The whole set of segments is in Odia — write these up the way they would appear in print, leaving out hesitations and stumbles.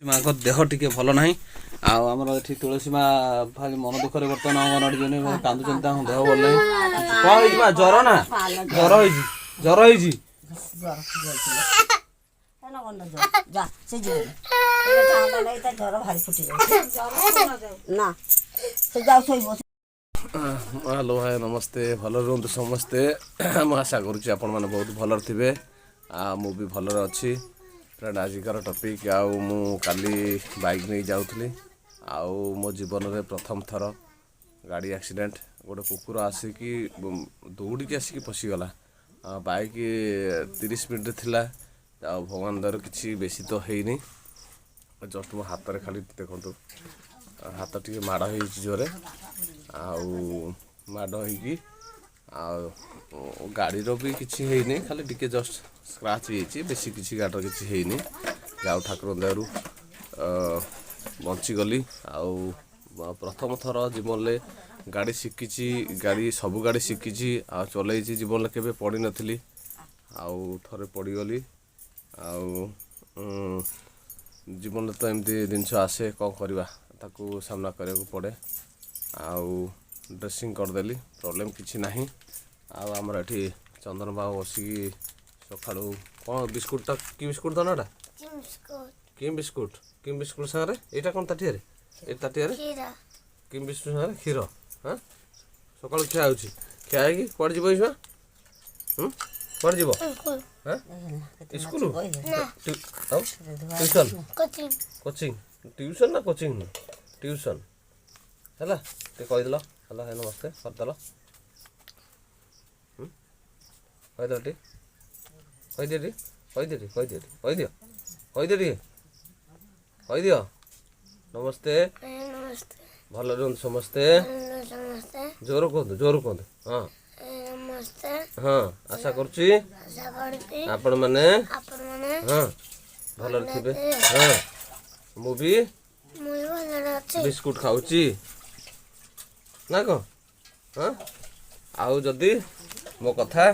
ମାଙ୍କ ଦେହ ଟିକେ ଭଲ ନାହିଁ। ଆଉ ଆମର ଏଠି ତୁଳସୀ ମା ଭାରି ମନ ଦୁଃଖରେ ବର୍ତ୍ତମାନ ଅଙ୍ଗନବାଡ଼ି ଜଣେ କାନ୍ଦୁଛନ୍ତି, ତାଙ୍କ ଦେହ ଭଲ ନାହିଁ। କ'ଣ ହେଇଛି ମା? ଜ୍ୱର ନା? ଜ୍ୱର ହେଇଛି, ଜ୍ୱର ହେଇଛି। ହ୍ୟାଲୋ ଭାଇ ନମସ୍ତେ, ଭଲରେ ରୁହନ୍ତୁ ସମସ୍ତେ। ମୁଁ ଆଶା କରୁଛି ଆପଣମାନେ ବହୁତ ଭଲରେ ଥିବେ। ମୁଁ ବି ଭଲରେ ଅଛି। ଫ୍ରେଣ୍ଡ ଆଜିକାର ଟପିକ୍, ଆଉ ମୁଁ କାଲି ବାଇକ୍ ନେଇ ଯାଉଥିଲି, ଆଉ ମୋ ଜୀବନରେ ପ୍ରଥମ ଥର ଗାଡ଼ି ଆକ୍ସିଡେଣ୍ଟ। ଗୋଟେ କୁକୁର ଆସିକି ଦୌଡ଼ିକି ଆସିକି ପଶିଗଲା। ବାଇକ୍ 30 ସ୍ପିଡ଼ରେ ଥିଲା। ଆଉ ଭଗବାନ ଦୟାରୁ କିଛି ବେଶୀ ତ ହେଇନି, ଜଷ୍ଟ ମୋ ହାତରେ ଖାଲି ଦେଖନ୍ତୁ, ହାତ ଟିକେ ମାଡ଼ ହେଇଛି ଜୋରେ। ଆଉ ମାଡ଼ ହେଇକି ଆଉ ଗାଡ଼ିର ବି କିଛି ହେଇନି, ଖାଲି ଟିକେ ଜଷ୍ଟ ସ୍କ୍ରାଚ୍ ହେଇଛି, ବେଶୀ କିଛି ଗାଡ଼ିର କିଛି ହେଇନି। ଯାଉ ଠାକୁରଙ୍କ ଦୟାରୁ ବଞ୍ଚିଗଲି। ଆଉ ପ୍ରଥମ ଥର ଜୀବନରେ ଗାଡ଼ି ଶିଖିଛି, ସବୁ ଗାଡ଼ି ଶିଖିଛି, ଆଉ ଚଲେଇଛି। ଜୀବନରେ କେବେ ପଡ଼ିନଥିଲି, ଆଉ ଥରେ ପଡ଼ିଗଲି। ଆଉ ଜୀବନରେ ତ ଏମିତି ଜିନିଷ ଆସେ, କ'ଣ କରିବା, ତାକୁ ସାମ୍ନା କରିବାକୁ ପଡ଼େ। ଆଉ ଡ୍ରେସିଂ କରିଦେଲି, ପ୍ରୋବ୍ଲେମ୍ କିଛି ନାହିଁ। ଆଉ ଆମର ଏଠି ଚନ୍ଦନ ବାବୁ ବସିକି ସକାଳୁ କ'ଣ ବିସ୍କୁଟଟା, କି ବିସ୍କୁଟ ଦାନା ଏଟା? Kim biscuit. କିମ୍ ବିସ୍କୁଟ ସାଙ୍ଗରେ ଏଇଟା କ'ଣ ତାଟିଆରେ? ଏଇ ତାଟିଆରେ କିମ୍ ବିସ୍କୁଟ ସାଙ୍ଗରେ କ୍ଷୀର। ହଁ, ସକାଳୁ ଖିଆ ହେଉଛି। ଖିଆ ହେଇକି କୁଆଡ଼େ ଯିବ ଏଇ ଛୁଆ? କୁଆଡ଼େ ଯିବ? ସ୍କୁଲ ଆଉ ଟ୍ୟୁସନ୍? କୋଚିଂ। ଟ୍ୟୁସନ୍ ନା କୋଚିଂ? ଟ୍ୟୁସନ୍। ହେଲା, ଟିକେ କହିଦେଲ। ହେଲା, ହେ ନମସ୍ତେ କରିଦେଲ। କହିଦେଲ ଟିକେ, କହିଦିଅ ଟିକେ, କହିଦିଅ ଟିକେ, କହିଦିଅ ଟିକେ, କହିଦିଅ, କହିଦିଅ ଟିକେ, କହିଦିଅ। ନମସ୍ତେ, ଭଲ ରୁହନ୍ତୁ ସମସ୍ତେ। ଜୋର କୁହନ୍ତୁ, ଜୋର କୁହନ୍ତୁ। ହଁ ହଁ, ଆଶା କରୁଛି ଆପଣମାନେ ହଁ ଭଲରେ ଥିବେ। ହଁ, ମୁଁ ବି ବିସ୍କୁଟ ଖାଉଛି ନା କ'ଣ? ହଁ, ଆଉ ଯଦି ମୋ କଥା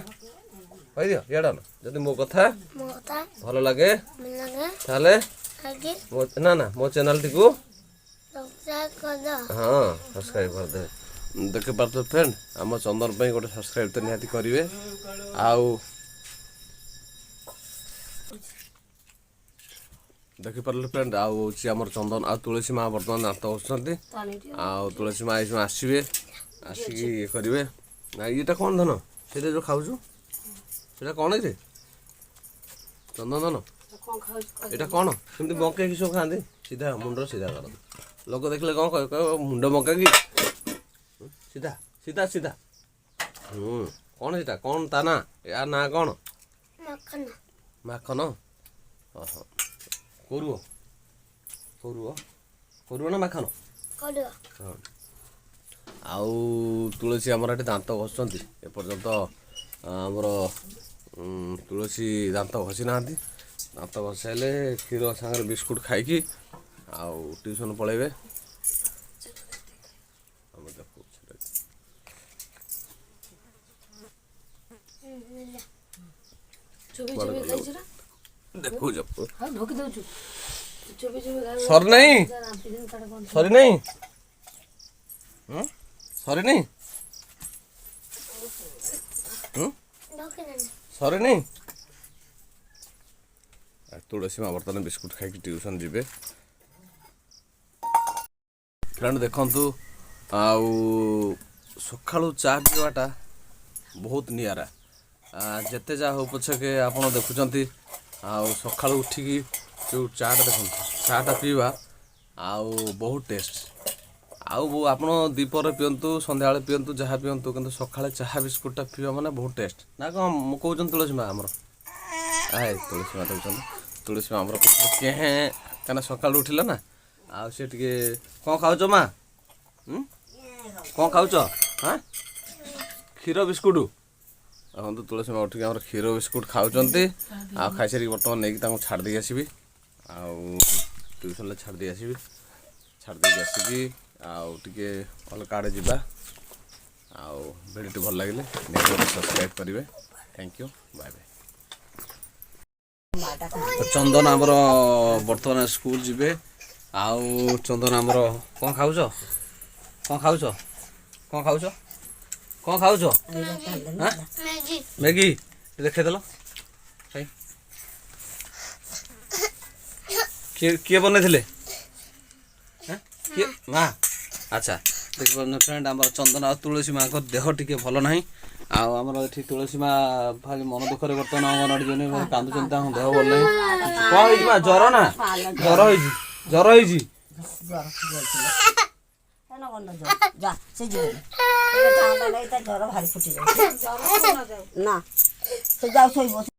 କହିଦିଅ, ଇଆଡ଼ ଯଦି ମୋ କଥା ଭଲ ଲାଗେ ତାହେଲେ ନା ମୋ ଚ୍ୟାନେଲ୍ଟିକୁ ହଁ ସବସ୍କ୍ରାଇବ୍ କରିଦେବେ। ଦେଖିପାରୁଥିବେ ଫ୍ରେଣ୍ଡ, ଆମ ଚନ୍ଦନ ପାଇଁ ଗୋଟେ ସବସ୍କ୍ରାଇବ୍ ତ ନିହାତି କରିବେ। ଆଉ ଦେଖିପାରିଲେ ଫ୍ରେଣ୍ଡ, ଆଉ ହେଉଛି ଆମର ଚନ୍ଦନ ଆଉ ତୁଳସୀ ମା ବର୍ତ୍ତମାନ ଦାନ୍ତ ଘଷୁଛନ୍ତି। ଆଉ ତୁଳସୀ ମା ଏଇ ଆସିବେ, ଆସିକି ଇଏ କରିବେ। ନା ଇଏଟା କ'ଣ ଧନ? ସେଇଟା ଯେଉଁ ଖାଉଛୁ ସେଇଟା କ'ଣ ଏଇରେ? ଚନ୍ଦନ ଏଇଟା କ'ଣ? ସେମିତି ବଙ୍କେଇକି ସବୁ ଖାଆନ୍ତି? ସିଧା ମୁଣ୍ଡ ସିଧା କରନ୍ତି। ଲୋକ ଦେଖିଲେ କ'ଣ କହିବ? କହିବ ମୁଣ୍ଡ ବଙ୍କେଇକି ସିଧା ସିଧା ସିଧା। କ'ଣ ସେଇଟା? କ'ଣ ତା ନାଁ? ୟା ନାଁ କ'ଣ? ମାଖନ। ଓହୋ, କରୁଅ କରୁଅ କରୁଅ ନା ମାଖନ? ହଁ। ଆଉ ତୁଳସୀ ଆମର ଏଠି ଦାନ୍ତ ଘଷୁଛନ୍ତି। ଏପର୍ଯ୍ୟନ୍ତ ଆମର ତୁଳସୀ ଦାନ୍ତ ଘଷି ନାହାନ୍ତି। ଦାନ୍ତ ଘଷି ସାରିଲେ କ୍ଷୀର ସାଙ୍ଗରେ ବିସ୍କୁଟ ଖାଇକି ଆଉ ଟ୍ୟୁସନ୍ ପଳାଇବେ। ଆମେ ଦେଖୁ ସରିନାହିଁ, ସରିନାହିଁ, ସରିନି, ସରିନି। ତୁଳସୀ ମା ବର୍ତ୍ତମାନ ବିସ୍କୁଟ ଖାଇକି ଟ୍ୟୁସନ୍ ଯିବେ। ଫ୍ରେଣ୍ଡ ଦେଖନ୍ତୁ, ଆଉ ସକାଳୁ ଚା ପିଇବାଟା ବହୁତ ନିଆରା। ଯେତେ ଯାହା ହଉ ପଛକେ ଆପଣ ଦେଖୁଛନ୍ତି, ଆଉ ସକାଳୁ ଉଠିକି ଯେଉଁ ଚା'ଟା ଦେଖନ୍ତୁ, ଚା'ଟା ପିଇବା ଆଉ ବହୁତ ଟେଷ୍ଟ। ଆଉ ଆପଣ ଦ୍ୱିପହରେ ପିଅନ୍ତୁ, ସନ୍ଧ୍ୟାବେଳେ ପିଅନ୍ତୁ, ଯାହା ପିଅନ୍ତୁ, କିନ୍ତୁ ସକାଳେ ଚାହା ବିସ୍କୁଟଟା ପିଇବା ମାନେ ବହୁତ ଟେଷ୍ଟ। ନା କ'ଣ ମୁଁ କହୁଛନ୍ତି? ତୁଳସୀ ମା ଆମର ତୁଳସୀ ମା ଦେଉଛନ୍ତି। ତୁଳସୀ ମା ଆମର କାହିଁକିନା ସକାଳୁ ଉଠିଲେ ନା, ଆଉ ସେ ଟିକେ କ'ଣ ଖାଉଛ ମା? କ'ଣ ଖାଉଛ? ହଁ, କ୍ଷୀର ବିସ୍କୁଟ। ଦେଖନ୍ତୁ ତୁଳସୀ ମା ଉଠିକି ଆମର କ୍ଷୀର ବିସ୍କୁଟ ଖାଉଛନ୍ତି। ଆଉ ଖାଇସାରିକି ବର୍ତ୍ତମାନ ନେଇକି ତାଙ୍କୁ ଛାଡ଼ି ଦେଇକି ଆସିବି। ଆଉ ଟ୍ୟୁସନ୍ରେ ଛାଡ଼ି ଦେଇ ଆସିବି। ଛାଡ଼ି ଦେଇକି ଆସିକି ଆଉ ଟିକେ ଅଲଗା ଆଡ଼େ ଯିବା। ଆଉ ଭିଡ଼ିଓଟି ଭଲ ଲାଗିଲେ ନିହାତି ସବସ୍କ୍ରାଇବ୍ କରିବେ। Thank you, bye bye. ତ ଚନ୍ଦନ ଆମର ବର୍ତ୍ତମାନ ସ୍କୁଲ ଯିବେ। ଆଉ ଚନ୍ଦନ ଆମର କ'ଣ ଖାଉଛ କ'ଣ ଖାଉଛ କ'ଣ ଖାଉଛ କ'ଣ ଖାଉଛ ମ୍ୟାଗି ଦେଖେଇଦେଲ ଭାଇ କିଏ ବନେଇଥିଲେ କିଏ ମା ଆଚ୍ଛା ଦେଖିପାରୁନ ଫ୍ରେଣ୍ଡ ଆମର ଚନ୍ଦନ ଆଉ ତୁଳସୀ ମାଙ୍କ ଦେହ ଟିକେ ଭଲ ନାହିଁ। ଆଉ ଆମର ଏଠି ତୁଳସୀ ମା ଭାରି ମନ ଦୁଃଖରେ ବର୍ତ୍ତମାନ ଅଙ୍ଗନବାଡ଼ି ଜଣେ କାନ୍ଦୁଛନ୍ତି ତାଙ୍କ ଦେହ ଭଲ ନାହିଁ। କ'ଣ ହେଇଛି ମା ଜ୍ୱର ନା ଜ୍ୱର ହେଇଛି ଜ୍ୱର ହେଇଛି ନା ସେ ଯାଉ ଶୋଇବ।